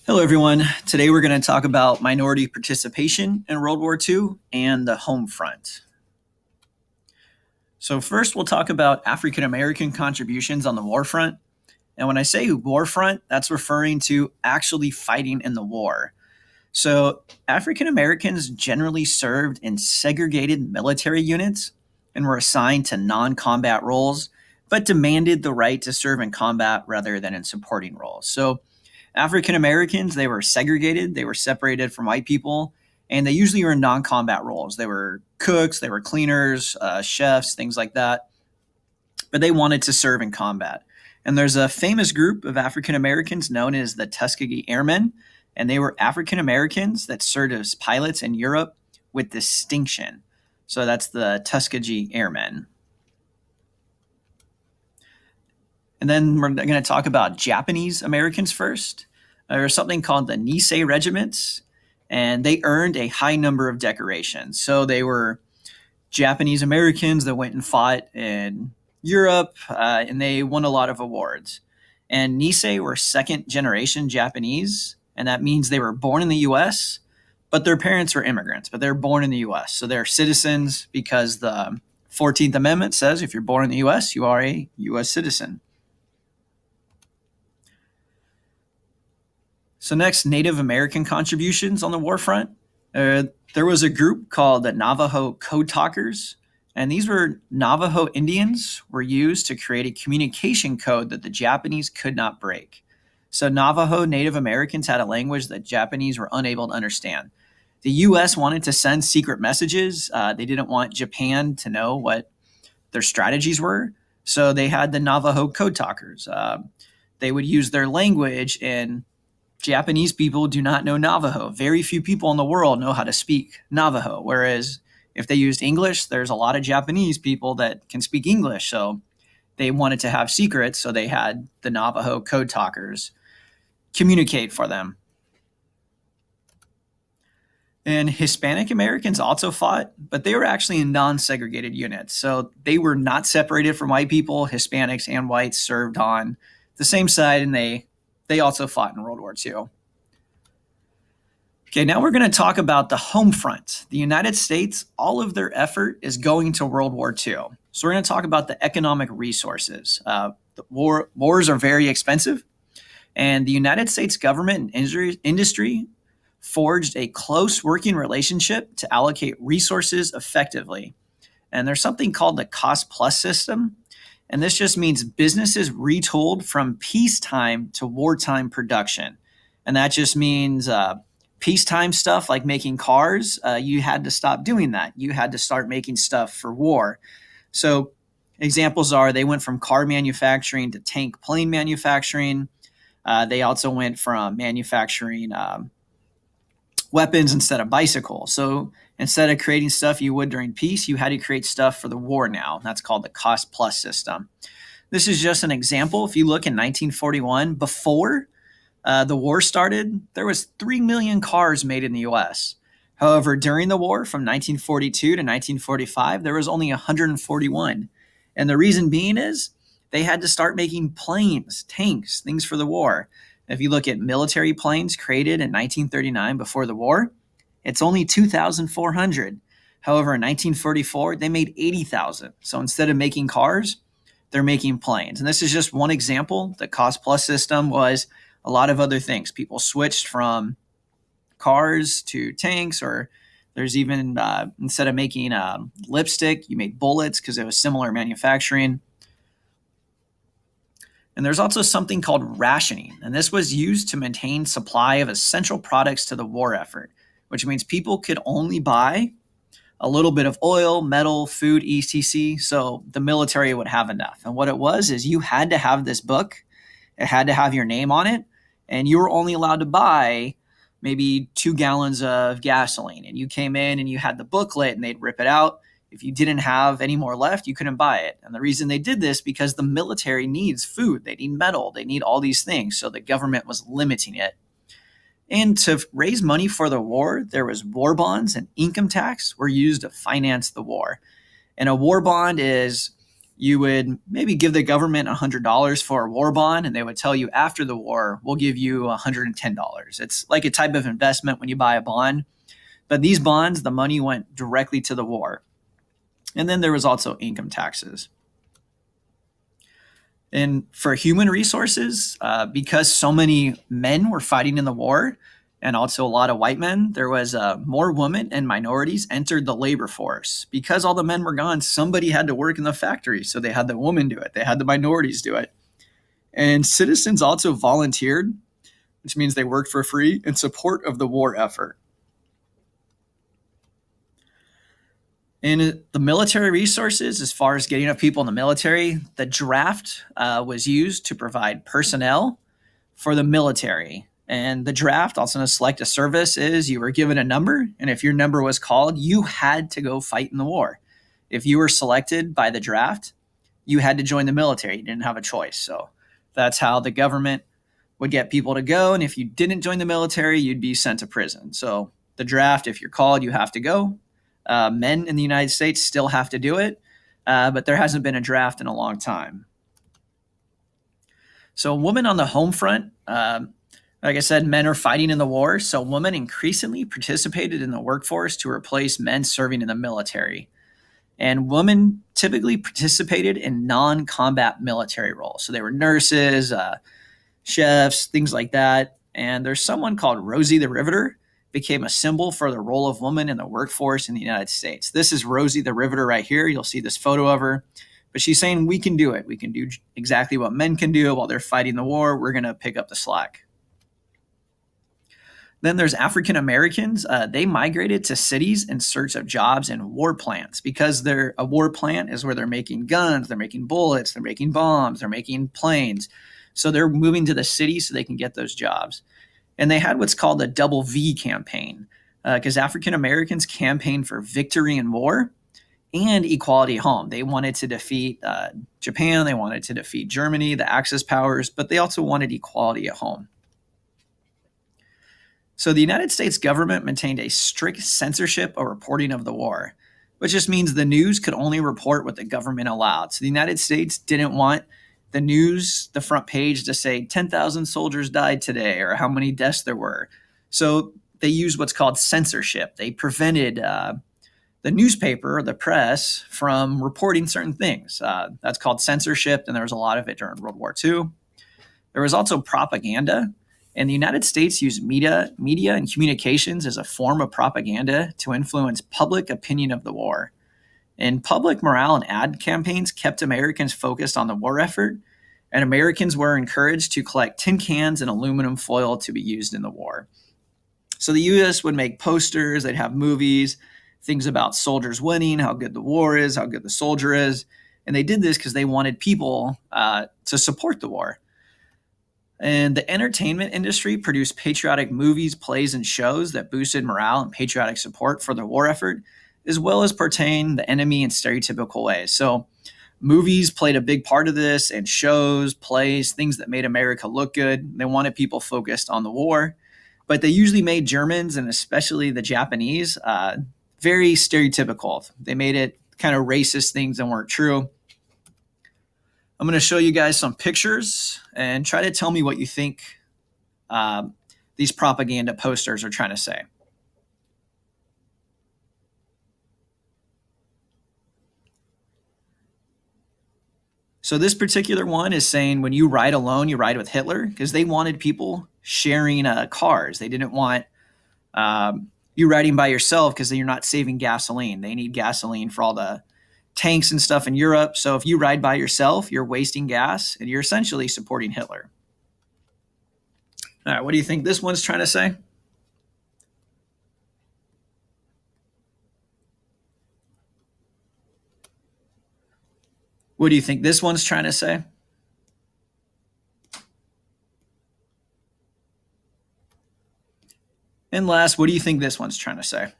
Hello, everyone. Today we're going to talk about minority participation in World War II and the home front. So, first, we'll talk about African American contributions on the war front. And when I say war front, that's referring to actually fighting in the war. So, African Americans generally served in segregated military units and were assigned to non combat roles, but demanded the right to serve in combat rather than in supporting roles. So, African Americans, they were segregated, they were separated from white people, and they usually were in non combat roles. They were cooks, they were cleaners, chefs, things like that, but they wanted to serve in combat. And there's a famous group of African Americans known as the Tuskegee Airmen, and they were African Americans that served as pilots in Europe with distinction. So that's the Tuskegee Airmen. And then we're going to talk about Japanese Americans first. There's something called the Nisei regiments, and they earned a high number of decorations. So they were Japanese Americans that went and fought in Europe, and they won a lot of awards. And Nisei were second generation Japanese, and that means they were born in the US, but their parents were immigrants, but they're born in the US. So they're citizens because the 14th Amendment says if you're born in the US, you are a US citizen. So next, Native American contributions on the war front. There was a group called the Navajo Code Talkers, and these were Navajo Indians were used to create a communication code that the Japanese could not break. So Navajo Native Americans had a language that Japanese were unable to understand. The U.S. wanted to send secret messages. They didn't want Japan to know what their strategies were, so they had the Navajo Code Talkers. They would use their language, and Japanese people do not know Navajo. Very few people in the world know how to speak Navajo, whereas if they used English, there's a lot of Japanese people that can speak English. So they wanted to have secrets, so they had the Navajo Code Talkers communicate for them. And Hispanic Americans also fought, but they were actually in non-segregated units. So they were not separated from white people. Hispanics and whites served on the same side, and they also fought in World War II. Okay, now we're going to talk about the home front. The United States, all of their effort is going to World War II. So we're going to talk about the economic resources. Wars are very expensive, and the United States government and industry forged a close working relationship to allocate resources effectively. And there's something called the cost plus system. And this just means businesses retooled from peacetime to wartime production. And that just means peacetime stuff like making cars, you had to stop doing that. You had to start making stuff for war. So examples are they went from car manufacturing to tank plane manufacturing. They also went from manufacturing weapons instead of bicycles. So instead of creating stuff you would during peace, you had to create stuff for the war now. That's called the cost plus system. This is just an example. If you look in 1941, before the war started, there was 3 million cars made in the US. However, during the war from 1942 to 1945, there was only 141. And the reason being is they had to start making planes, tanks, things for the war. If you look at military planes created in 1939 before the war, it's only 2,400. However, in 1944, they made 80,000. So instead of making cars, they're making planes. And this is just one example. The cost plus system was a lot of other things. People switched from cars to tanks, or there's even, instead of making lipstick, you made bullets because it was similar manufacturing. And there's also something called rationing, and this was used to maintain supply of essential products to the war effort, which means people could only buy a little bit of oil, metal, food, etc. So the military would have enough. And what it was is you had to have this book. It had to have your name on it, and you were only allowed to buy maybe 2 gallons of gasoline. And you came in and you had the booklet, and they'd rip it out. If you didn't have any more left, you couldn't buy it. And the reason they did this because the military needs food, they need metal, they need all these things. So the government was limiting it. And to raise money for the war, there was war bonds and income tax were used to finance the war. And a war bond is You would maybe give the government $100 for a war bond, and they would tell you after the war, we'll give you $110. It's like a type of investment when you buy a bond. But these bonds, the money went directly to the war. And then there was also income taxes. And for human resources, because so many men were fighting in the war, and also a lot of white men, there was more women and minorities entered the labor force. Because all the men were gone, somebody had to work in the factory. So they had the women do it. They had the minorities do it. And citizens also volunteered, which means they worked for free in support of the war effort. In the military resources, as far as getting enough people in the military, the draft was used to provide personnel for the military. And the draft, also known as select a service, is you were given a number, and if your number was called, you had to go fight in the war. If you were selected by the draft, you had to join the military. You didn't have a choice. So that's how the government would get people to go. And if you didn't join the military, you'd be sent to prison. So the draft, if you're called, you have to go. Men in the United States still have to do it, but there hasn't been a draft in a long time. So women on the home front, like I said, men are fighting in the war, so women increasingly participated in the workforce to replace men serving in the military. And women typically participated in non-combat military roles. So they were nurses, chefs, things like that. And there's someone called Rosie the Riveter, became a symbol for the role of women in the workforce in the United States. This is Rosie the Riveter right here. You'll see this photo of her. But she's saying we can do it. We can do exactly what men can do while they're fighting the war. We're going to pick up the slack. Then there's African Americans. They migrated to cities in search of jobs in war plants because a war plant is where they're making guns, they're making bullets, they're making bombs, they're making planes. So they're moving to the city so they can get those jobs. And they had what's called the WWII campaign because African Americans campaigned for victory in war and equality at home. They wanted to defeat Japan. They wanted to defeat Germany, the Axis powers, but they also wanted equality at home. So the United States government maintained a strict censorship of reporting of the war, which just means the news could only report what the government allowed. So the United States didn't want the news, the front page, to say 10,000 soldiers died today or how many deaths there were. So they used what's called censorship. They prevented the newspaper or the press from reporting certain things. That's called censorship, and there was a lot of it during World War II. There was also propaganda, and the United States used media and communications as a form of propaganda to influence public opinion of the war. And public morale and ad campaigns kept Americans focused on the war effort, and Americans were encouraged to collect tin cans and aluminum foil to be used in the war. So the U.S. would make posters, they'd have movies, things about soldiers winning, how good the war is, how good the soldier is. And they did this because they wanted people to support the war. And the entertainment industry produced patriotic movies, plays, and shows that boosted morale and patriotic support for the war effort, as well as portraying the enemy in stereotypical ways. So movies played a big part of this, and shows, plays, things that made America look good. They wanted people focused on the war, but they usually made Germans, and especially the Japanese, very stereotypical. They made it kind of racist things that weren't true. I'm going to show you guys some pictures and try to tell me what you think these propaganda posters are trying to say. So this particular one is saying when you ride alone, you ride with Hitler, because they wanted people sharing cars. They didn't want you riding by yourself because then you're not saving gasoline. They need gasoline for all the tanks and stuff in Europe. So if you ride by yourself, you're wasting gas and you're essentially supporting Hitler. All right, what do you think this one's trying to say? What do you think this one's trying to say? And last, what do you think this one's trying to say?